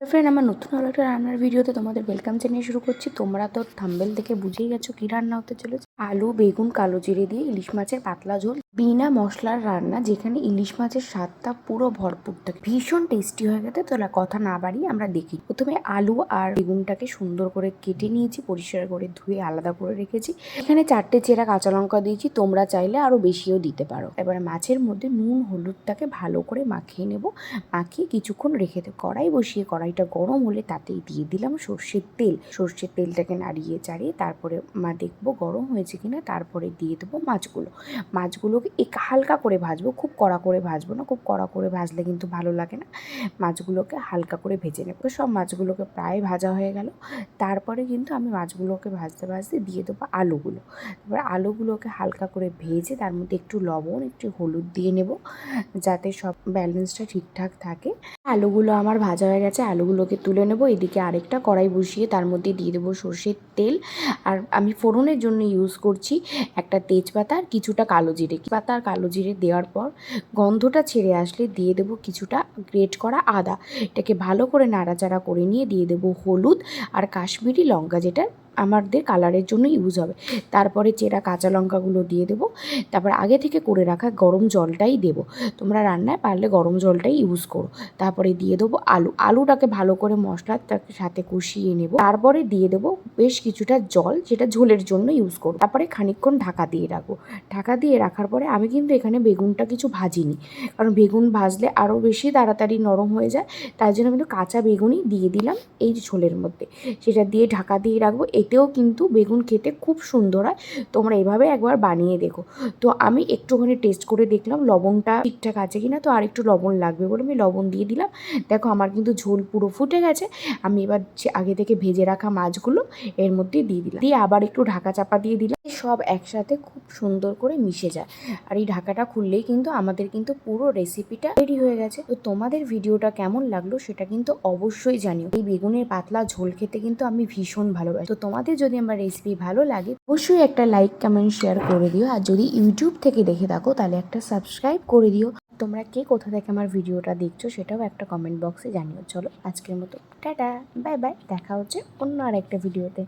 Friend, আমার নতুন আরো একটা রান্নার ভিডিওতে তোমাদের ওয়েলকাম জানিয়ে শুরু করছি। তোমরা তো থাম্বনেল দেখে বুঝেই গেছো কি রান্না হতে চলেছে। আলু বেগুন কালো জিরে দিয়ে ইলিশ মাছের পাতলা ঝোল, বিনা মশলার রান্না, যেখানে ইলিশ মাছের স্বাদটা পুরো ভরপুর থাকে। ভীষণ টেস্টি হয়ে গেছে। তোলা কথা না বাড়িয়ে আমরা দেখি। প্রথমে আলু আর বেগুনটাকে সুন্দর করে কেটে নিয়েছি, পরিষ্কার করে ধুয়ে আলাদা করে রেখেছি। এখানে 4টে চেরা কাঁচা লঙ্কা দিয়েছি, তোমরা চাইলে আরো বেশিও দিতে পারো। এবারে মাছের মধ্যে নুন হলুদটাকে ভালো করে মাখিয়ে নেব। মাখিয়ে কিছুক্ষণ রেখে দেবো। কড়াই বসিয়ে কড়াইটা গরম হলে তাতেই দিয়ে দিলাম সর্ষের তেল। সর্ষের তেলটাকে নাড়িয়ে চাড়িয়ে তারপরে দেখবো গরম হয়েছে কিনা, তারপরে দিয়ে দেবো মাছগুলোকে হালকা করে ভাজবো, খুব কড়া করে ভাজবো না। খুব কড়া করে ভাজলে কিন্তু ভালো লাগে না। মাছগুলোকে হালকা করে ভেজে নেবো। সব মাছগুলোকে প্রায় ভাজা হয়ে গেল। তারপরে কিন্তু আমি মাছগুলোকে ভাজতে ভাজতে দিয়ে দেবো আলুগুলো। তারপরে আলুগুলোকে হালকা করে ভেজে তার মধ্যে একটু লবণ একটু হলুদ দিয়ে নেব, যাতে সব ব্যালেন্সটা ঠিকঠাক থাকে। আলুগুলো আমার ভাজা হয়ে গেছে, আলুগুলোকে তুলে নেব। এদিকে আরেকটা কড়াই বসিয়ে তার মধ্যে দিয়ে দেবো সর্ষের তেল। আর আমি ফোড়নের জন্য ইউজ করছি একটা তেজপাতা আর কিছুটা কালো জিরে। পাতা আর কালো জিরে দেওয়ার পর গন্ধটা ছেড়ে আসলে দিয়ে দেবো কিছুটা গ্রেট করা আদা। এটাকে ভালো করে নাড়াচাড়া করে নিয়ে দিয়ে দেবো হলুদ আর কাশ্মীরি লঙ্কা, যেটা আমাদের কালারের জন্য ইউজ হবে। তারপরে চেরা কাঁচা লঙ্কাগুলো দিয়ে দেবো। তারপর আগে থেকে করে রাখা গরম জলটাই দেবো। তোমরা রান্নায় পারলে গরম জলটাই ইউজ করো। তারপরে দিয়ে দেবো আলুটাকে ভালো করে মশলার সাথে কষিয়ে নেব। তারপরে দিয়ে দেবো বেশ কিছুটা জল, যেটা ঝোলের জন্য ইউজ করবো। তারপরে খানিকক্ষণ ঢাকা দিয়ে রাখবো। ঢাকা দিয়ে রাখার পরে আমি কিন্তু এখানে বেগুনটা কিছু ভাজিনি, কারণ বেগুন ভাজলে আরও বেশি তাড়াতাড়ি নরম হয়ে যায়। তাই জন্য কিন্তু কাঁচা বেগুনই দিয়ে দিলাম এই ঝোলের মধ্যে। সেটা দিয়ে ঢাকা দিয়ে রাখবো। এতেও কিন্তু বেগুন খেতে খুব সুন্দর হয়। তোমরা এভাবে একবার বানিয়ে দেখো। তো আমি একটুখানি টেস্ট করে দেখলাম লবণটা ঠিকঠাক আছে কিনা, তো আর একটু লবণ লাগবে বলে আমি লবণ দিয়ে দিলাম। দেখো আমার কিন্তু ঝোল পুরো ফুটে গেছে। আমি এবার আগে থেকে ভেজে রাখা মাছগুলো এর মধ্যে দিয়ে দিলাম, দিয়ে আবার একটু ঢাকা চাপা দিয়ে দিলাম। সব একসাথে খুব সুন্দর করে মিশে যায়। আর এই ঢাকাটা খুললেই কিন্তু আমাদের কিন্তু পুরো রেসিপিটা রেডি হয়ে গেছে। তো তোমাদের ভিডিওটা কেমন লাগলো সেটা কিন্তু অবশ্যই জানিও। এই বেগুনের পাতলা ঝোল খেতে কিন্তু আমি ভীষণ ভালোবাসি। তো তোমাদের যদি আমার রেসিপি ভালো লাগে অবশ্যই একটা লাইক কমেন্ট শেয়ার করে দিও। আর যদি ইউটিউব থেকে দেখে থাকো তাহলে একটা সাবস্ক্রাইব করে দিও। তোমরা কে কোথা থেকে আমার ভিডিওটা দেখছো সেটাও একটা কমেন্ট বক্সে জানিও। চলো আজকের মতো টাটা, বাই বাই। দেখা হচ্ছে অন্য আর একটা ভিডিওতে।